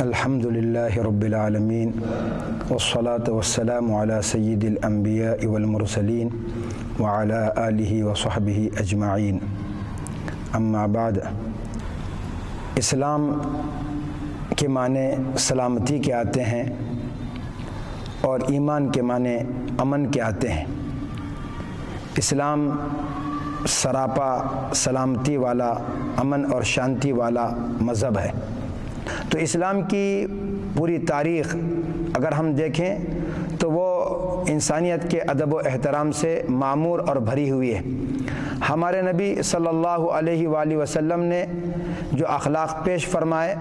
الحمدللہ رب العالمین والصلاة والسلام علی سید الانبیاء والمرسلین وعلی آلہ وصحبہ اجمعین، اما بعد۔ اسلام کے معنی سلامتی کے آتے ہیں اور ایمان کے معنی امن کے آتے ہیں۔ اسلام سراپا سلامتی والا، امن اور شانتی والا مذہب ہے۔ تو اسلام کی پوری تاریخ اگر ہم دیکھیں تو وہ انسانیت کے ادب و احترام سے معمور اور بھری ہوئی ہے۔ ہمارے نبی صلی اللہ علیہ وآلہ وسلم نے جو اخلاق پیش فرمائے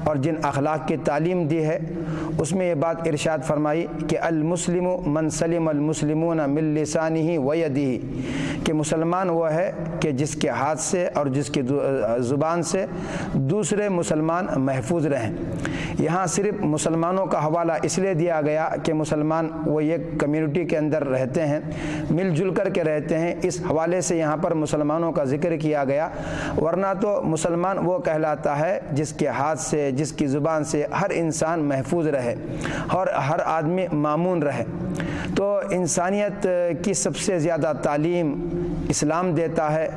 اور جن اخلاق کی تعلیم دی ہے، اس میں یہ بات ارشاد فرمائی کہ المسلم من سلم المسلمون من لسانہ و یدہ، کہ مسلمان وہ ہے کہ جس کے ہاتھ سے اور جس کی زبان سے دوسرے مسلمان محفوظ رہیں۔ یہاں صرف مسلمانوں کا حوالہ اس لیے دیا گیا کہ مسلمان وہ ایک کمیونٹی کے اندر رہتے ہیں، مل جل کر کے رہتے ہیں، اس حوالے سے یہاں پر مسلمانوں کا ذکر کیا گیا، ورنہ تو مسلمان وہ کہلاتا ہے جس کے ہاتھ سے، جس کی زبان سے ہر انسان محفوظ رہے اور ہر آدمی مامون رہے۔ تو انسانیت کی سب سے زیادہ تعلیم اسلام دیتا ہے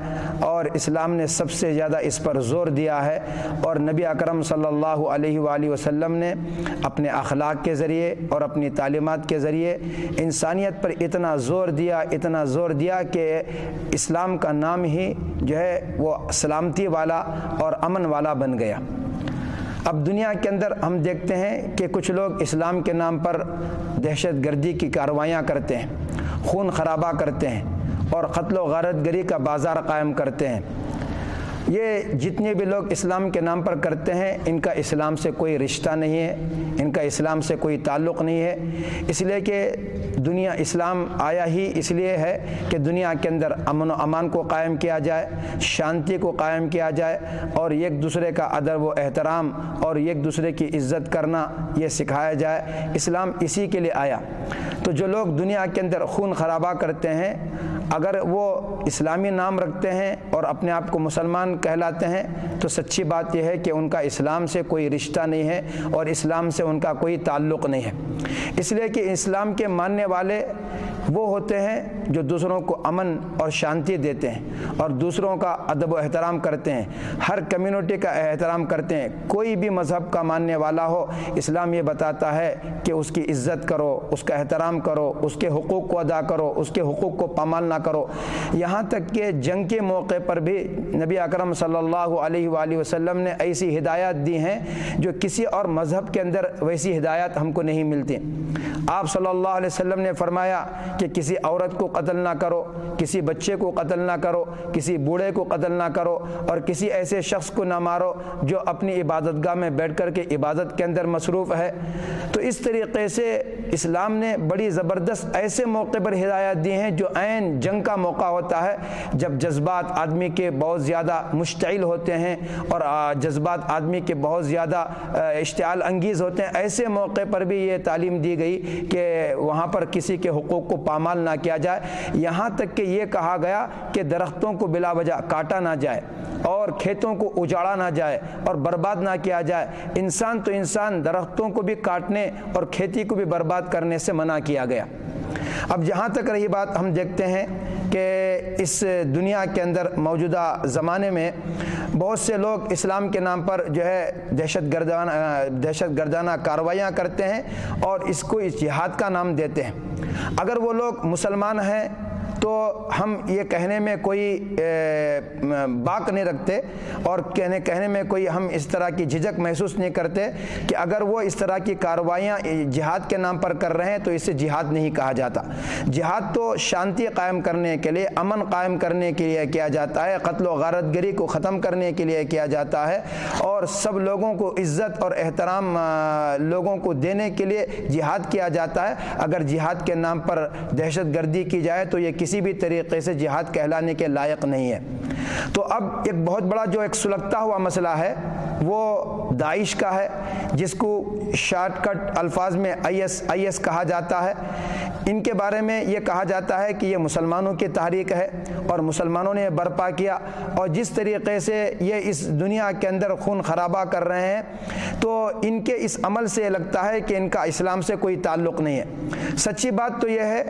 اور اسلام نے سب سے زیادہ اس پر زور دیا ہے، اور نبی اکرم صلی اللہ علیہ وآلہ وسلم نے اپنے اخلاق کے ذریعے اور اپنی تعلیمات کے ذریعے انسانیت پر اتنا زور دیا کہ اسلام کا نام ہی جو ہے وہ سلامتی والا اور امن والا بن گیا۔ اب دنیا کے اندر ہم دیکھتے ہیں کہ کچھ لوگ اسلام کے نام پر دہشت گردی کی کارروائیاں کرتے ہیں، خون خرابہ کرتے ہیں اور قتل و غارت گری کا بازار قائم کرتے ہیں۔ یہ جتنے بھی لوگ اسلام کے نام پر کرتے ہیں، ان کا اسلام سے کوئی رشتہ نہیں ہے، ان کا اسلام سے کوئی تعلق نہیں ہے، اس لیے کہ دنیا اسلام آیا ہی اس لیے ہے کہ دنیا کے اندر امن و امان کو قائم کیا جائے، شانتی کو قائم کیا جائے اور ایک دوسرے کا ادب و احترام اور ایک دوسرے کی عزت کرنا یہ سکھایا جائے۔ اسلام اسی کے لیے آیا۔ تو جو لوگ دنیا کے اندر خون خرابہ کرتے ہیں، اگر وہ اسلامی نام رکھتے ہیں اور اپنے آپ کو مسلمان کہلاتے ہیں، تو سچی بات یہ ہے کہ ان کا اسلام سے کوئی رشتہ نہیں ہے اور اسلام سے ان کا کوئی تعلق نہیں ہے۔ اس لیے کہ اسلام کے ماننے والے وہ ہوتے ہیں جو دوسروں کو امن اور شانتی دیتے ہیں اور دوسروں کا ادب و احترام کرتے ہیں، ہر کمیونٹی کا احترام کرتے ہیں۔ کوئی بھی مذہب کا ماننے والا ہو، اسلام یہ بتاتا ہے کہ اس کی عزت کرو، اس کا احترام کرو، اس کے حقوق کو ادا کرو، اس کے حقوق کو پامال نہ کرو۔ یہاں تک کہ جنگ کے موقع پر بھی نبی اکرم صلی اللہ علیہ وآلہ وسلم نے ایسی ہدایات دی ہیں جو کسی اور مذہب کے اندر ویسی ہدایات ہم کو نہیں ملتی۔ آپ صلی اللہ علیہ وسلم نے فرمایا کہ کسی عورت کو قتل نہ کرو، کسی بچے کو قتل نہ کرو، کسی بوڑھے کو قتل نہ کرو اور کسی ایسے شخص کو نہ مارو جو اپنی عبادت گاہ میں بیٹھ کر کے عبادت کے اندر مصروف ہے۔ تو اس طریقے سے اسلام نے بڑی زبردست ایسے موقع پر ہدایات دی ہیں جو عین جنگ کا موقع ہوتا ہے، جب جذبات آدمی کے بہت زیادہ مشتعل ہوتے ہیں اور جذبات آدمی کے بہت زیادہ اشتعال انگیز ہوتے ہیں۔ ایسے موقع پر بھی یہ تعلیم دی گئی کہ وہاں پر کسی کے حقوق کو پامال نہ کیا جائے، یہاں تک کہ یہ کہا گیا کہ درختوں کو بلا وجہ کاٹا نہ جائے اور کھیتوں کو اجاڑا نہ جائے اور برباد نہ کیا جائے۔ انسان تو انسان، درختوں کو بھی کاٹنے اور کھیتی کو بھی برباد کرنے سے منع کیا گیا۔ اب جہاں تک رہی بات، ہم دیکھتے ہیں کہ اس دنیا کے اندر موجودہ زمانے میں بہت سے لوگ اسلام کے نام پر جو ہے دہشت گردانہ کارروائیاں کرتے ہیں اور اس کو جہاد کا نام دیتے ہیں۔ اگر وہ لوگ مسلمان ہیں تو ہم یہ کہنے میں کوئی باک نہیں رکھتے اور کہنے میں کوئی ہم اس طرح کی جھجک محسوس نہیں کرتے کہ اگر وہ اس طرح کی کارروائیاں جہاد کے نام پر کر رہے ہیں تو اسے جہاد نہیں کہا جاتا۔ جہاد تو شانتی قائم کرنے کے لیے، امن قائم کرنے کے لیے کیا جاتا ہے، قتل و غارت گری کو ختم کرنے کے لیے کیا جاتا ہے اور سب لوگوں کو عزت اور احترام لوگوں کو دینے کے لیے جہاد کیا جاتا ہے۔ اگر جہاد کے نام پر دہشت گردی کی جائے تو یہ کسی بھی طریقے سے جہاد کہلانے کے لائق نہیں ہے۔ تو اب ایک بہت بڑا جو ایک سلگتا ہوا مسئلہ ہے وہ داعش کا ہے، جس کو شارٹ کٹ الفاظ میں آئی ایس کہا جاتا ہے۔ ان کے بارے میں یہ کہا جاتا ہے کہ یہ مسلمانوں کی تحریک ہے اور مسلمانوں نے برپا کیا، اور جس طریقے سے یہ اس دنیا کے اندر خون خرابہ کر رہے ہیں تو ان کے اس عمل سے لگتا ہے کہ ان کا اسلام سے کوئی تعلق نہیں ہے۔ سچی بات تو یہ ہے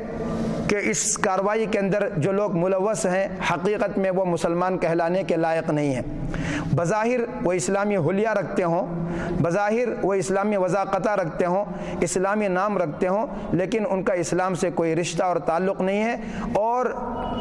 کہ اس کارروائی کے اندر جو لوگ ملوث ہیں حقیقت میں وہ مسلمان کہلانے کے لائق نہیں ہیں۔ بظاہر وہ اسلامی حلیہ رکھتے ہوں، بظاہر وہ اسلامی وضاقتہ رکھتے ہوں، اسلامی نام رکھتے ہوں، لیکن ان کا اسلام سے کوئی رشتہ اور تعلق نہیں ہے، اور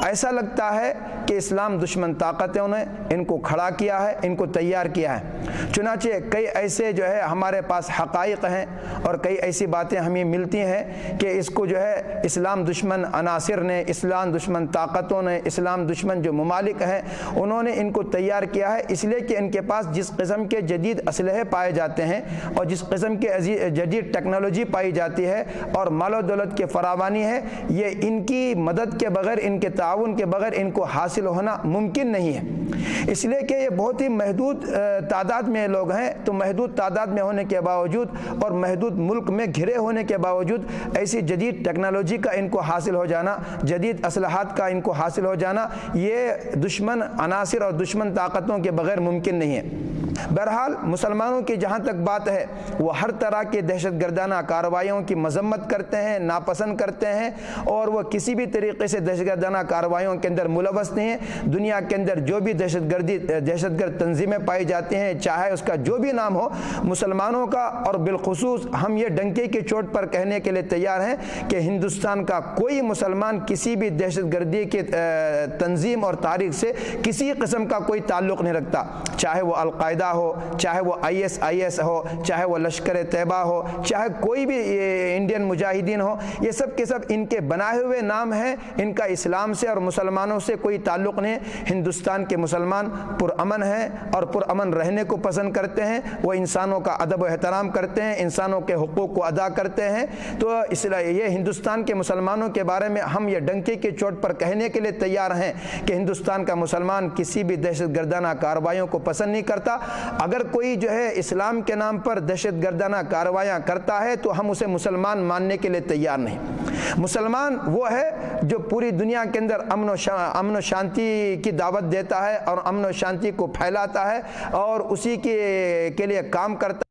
ایسا لگتا ہے کہ اسلام دشمن طاقتوں نے ان کو کھڑا کیا ہے، ان کو تیار کیا ہے۔ چنانچہ کئی ایسے جو ہے ہمارے پاس حقائق ہیں اور کئی ایسی باتیں ہمیں ملتی ہیں کہ اس کو جو ہے اسلام دشمن عناصر نے، اسلام دشمن طاقتوں نے، اسلام دشمن جو ممالک ہیں انہوں نے ان کو تیار کیا ہے، اس لیے کہ ان کے پاس جس قسم کے جدید اسلحے پائے جاتے ہیں اور جس قسم کے جدید ٹیکنالوجی پائی جاتی ہے اور مال و دولت کی فراوانی ہے، یہ ان کی مدد کے بغیر، ان کے تعاون کے بغیر ان کو حاصل ہونا ممکن نہیں ہے۔ اس لیے کہ یہ بہت ہی محدود تعداد میں لوگ ہیں، تو محدود تعداد میں ہونے کے باوجود اور محدود ملک میں گھرے ہونے کے باوجود ایسی جدید ٹیکنالوجی کا ان کو حاصل ہو جانا، جدید اسلحات کا ان کو حاصل ہو جانا، یہ دشمن عناصر اور دشمن طاقتوں کے بغیر ممکن نہیں ہے۔ بہرحال مسلمانوں کی جہاں تک بات ہے وہ ہر طرح کی دہشت گردانہ کارروائیوں کی مذمت کرتے ہیں، ناپسند کرتے ہیں، اور وہ کسی بھی طریقے سے دہشت گردانہ کارروائیوں کے اندر ملوث نہیں ہیں۔ دنیا کے اندر جو بھی دہشت گرد تنظیمیں پائی جاتی ہیں، چاہے اس کا جو بھی نام ہو، مسلمانوں کا، اور بالخصوص ہم یہ ڈنکے کی چوٹ پر کہنے کے لیے تیار ہیں کہ ہندوستان کا کوئی مسلمان کسی بھی دہشت گردی کی تنظیم اور تاریخ سے کسی قسم کا کوئی تعلق نہیں رکھتا، چاہے وہ القاعدہ ہو، چاہے وہ آئی ایس ہو، چاہے وہ لشکر طیبہ ہو، چاہے کوئی بھی انڈین مجاہدین ہو، یہ سب کے سب ان کے بنائے ہوئے نام ہیں، ان کا اسلام سے اور مسلمانوں سے کوئی تعلق نہیں۔ ہندوستان کے مسلمان پرامن ہیں اور پرامن رہنے کو پسند کرتے ہیں، وہ انسانوں کا ادب و احترام کرتے ہیں، انسانوں کے حقوق کو ادا کرتے ہیں۔ تو اس لیے یہ ہندوستان کے مسلمانوں کے بارے میں ہم یہ ڈنکے کی چوٹ پر کہنے کے لیے تیار ہیں کہ ہندوستان کا مسلمان کسی بھی دہشت گردانہ کارروائیوں کو پسند نہیں کرتا۔ اگر کوئی جو ہے اسلام کے نام پر دہشت گردانہ کارروائیاں کرتا ہے تو ہم اسے مسلمان ماننے کے لیے تیار نہیں۔ مسلمان وہ ہے جو پوری دنیا کے اندر امن و شانتی کی دعوت دیتا ہے اور امن و شانتی کو پھیلاتا ہے اور اسی کے لیے کام کرتا ہے،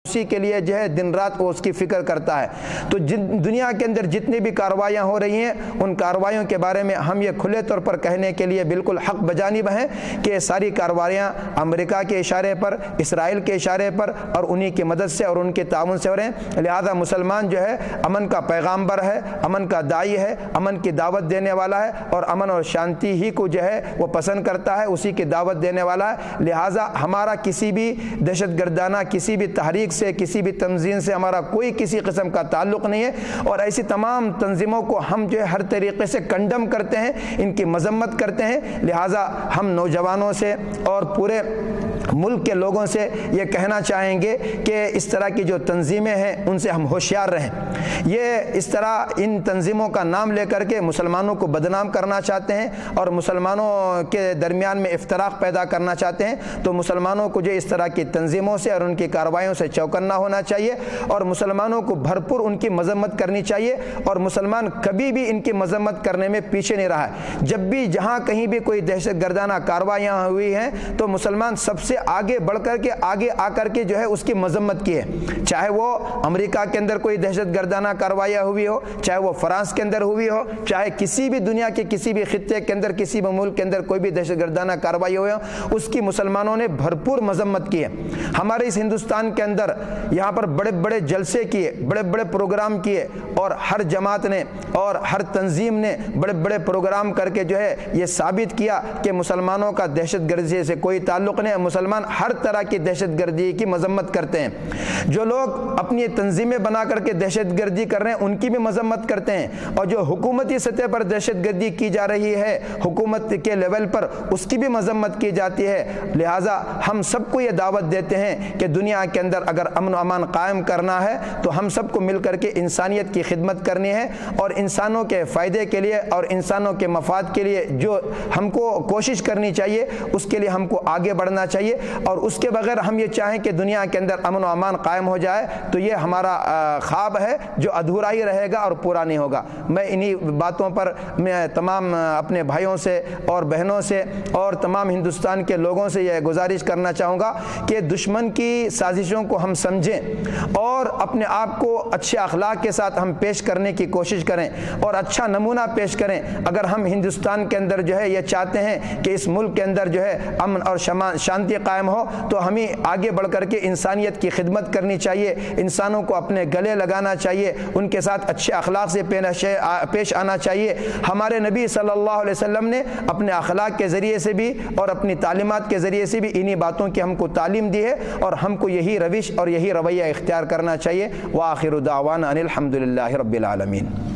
اسی کے لیے جو ہے دن رات وہ اس کی فکر کرتا ہے۔ تو دنیا کے اندر جتنی بھی کارروائیاں ہو رہی ہیں ان کارروائیوں کے بارے میں ہم یہ کھلے طور پر کہنے کے لیے بالکل حق بجانب ہیں کہ یہ ساری کارروائیاں امریکہ کے اشارے پر، اسرائیل کے اشارے پر اور انہی کی مدد سے اور ان کے تعاون سے ہو رہے ہیں۔ لہذا مسلمان جو ہے امن کا پیغامبر ہے، امن کا داعی ہے، امن کی دعوت دینے والا ہے اور امن اور شانتی ہی کو جو ہے وہ پسند کرتا ہے، اسی کی دعوت دینے والا ہے۔ لہذا ہمارا کسی بھی دہشت گردانہ کسی بھی تحریک سے، کسی بھی تنظیم سے ہمارا کوئی کسی قسم کا تعلق نہیں ہے، اور ایسی تمام تنظیموں کو ہم جو ہے ہر طریقے سے کنڈم کرتے ہیں، ان کی مذمت کرتے ہیں۔ لہٰذا ہم نوجوانوں سے اور پورے ملک کے لوگوں سے یہ کہنا چاہیں گے کہ اس طرح کی جو تنظیمیں ہیں ان سے ہم ہوشیار رہیں۔ یہ اس طرح ان تنظیموں کا نام لے کر کے مسلمانوں کو بدنام کرنا چاہتے ہیں اور مسلمانوں کے درمیان میں افتراق پیدا کرنا چاہتے ہیں، تو مسلمانوں کو جو اس طرح کی تنظیموں سے اور ان کی کارروائیوں سے چوکنا ہونا چاہیے اور مسلمانوں کو بھرپور ان کی مذمت کرنی چاہیے، اور مسلمان کبھی بھی ان کی مذمت کرنے میں پیچھے نہیں رہا ہے۔ جب بھی جہاں کہیں بھی کوئی دہشت گردانہ کارروائیاں ہوئی ہیں تو مسلمان سب سے آگے بڑھ کر کے آگے آ کر کے جو ہے اس کی مذمت کی ہے، چاہے وہ امریکہ کے اندر کوئی دہشت گردانہ کارروائیاں ہوئی ہو، چاہے وہ فرانس کے اندر ہوئی ہو، چاہے کسی بھی دنیا کے کسی بھی خطے کے اندر کسی بھی ملک کے اندر کوئی بھی دہشت گردانہ کارروائی ہوئی ہو، اس کی مسلمانوں نے بھرپور مذمت کی ہے۔ ہمارے اس ہندوستان کے اندر یہاں پر بڑے بڑے جلسے کیے، بڑے بڑے پروگرام کیے، اور ہر جماعت نے اور ہر تنظیم نے بڑے بڑے پروگرام کر کے جو ہے یہ ثابت کیا کہ مسلمانوں کا دہشت گردی سے کوئی تعلق نہیں ہے، مسلمان ہر طرح کی دہشت گردی کی مذمت کرتے ہیں. جو لوگ اپنی تنظیمیں بنا کر کے دہشت گردی کر رہے ہیں ان کی بھی مذمت کرتے ہیں, اور جو حکومتی سطح پر دہشت گردی کی جا رہی ہے حکومت کے لیول پر اس کی بھی مذمت کی جاتی ہے. لہٰذا ہم سب کو یہ دعوت دیتے ہیں کہ دنیا کے اندر اگر امن و امان قائم کرنا ہے تو ہم سب کو مل کر کے انسانیت کی خدمت کرنی ہے, اور انسانوں کے فائدے کے لیے اور انسانوں کے مفاد کے لیے جو ہم کو کوشش کرنی چاہیے اس کے لیے ہم کو آگے بڑھنا چاہیے. اور اس کے بغیر ہم یہ چاہیں کہ دنیا کے اندر امن و امان قائم ہو جائے تو یہ ہمارا خواب ہے جو ادھورا ہی رہے گا اور پورا نہیں ہوگا. میں انہی باتوں پر میں تمام اپنے بھائیوں سے اور بہنوں سے اور تمام ہندوستان کے لوگوں سے یہ گزارش کرنا چاہوں گا کہ دشمن کی سازشوں کو ہم سمجھیں اور اپنے آپ کو اچھے اخلاق کے ساتھ ہم پیش کرنے کی کوشش کریں اور اچھا نمونہ پیش کریں. اگر ہم ہندوستان کے اندر جو ہے یہ چاہتے ہیں کہ اس ملک کے اندر جو ہے امن اور شانتی قائم ہو تو ہمیں آگے بڑھ کر کے انسانیت کی خدمت کرنی چاہیے, انسانوں کو اپنے گلے لگانا چاہیے, ان کے ساتھ اچھے اخلاق سے پیش آنا چاہیے. ہمارے نبی صلی اللہ علیہ وسلم نے اپنے اخلاق کے ذریعے سے بھی اور اپنی تعلیمات کے ذریعے سے بھی انہی باتوں کی ہم کو تعلیم دی ہے, اور ہم کو یہی روش اور یہی رویہ اختیار کرنا چاہیے. وآخر دعوانا ان الحمد للہ رب العالمین.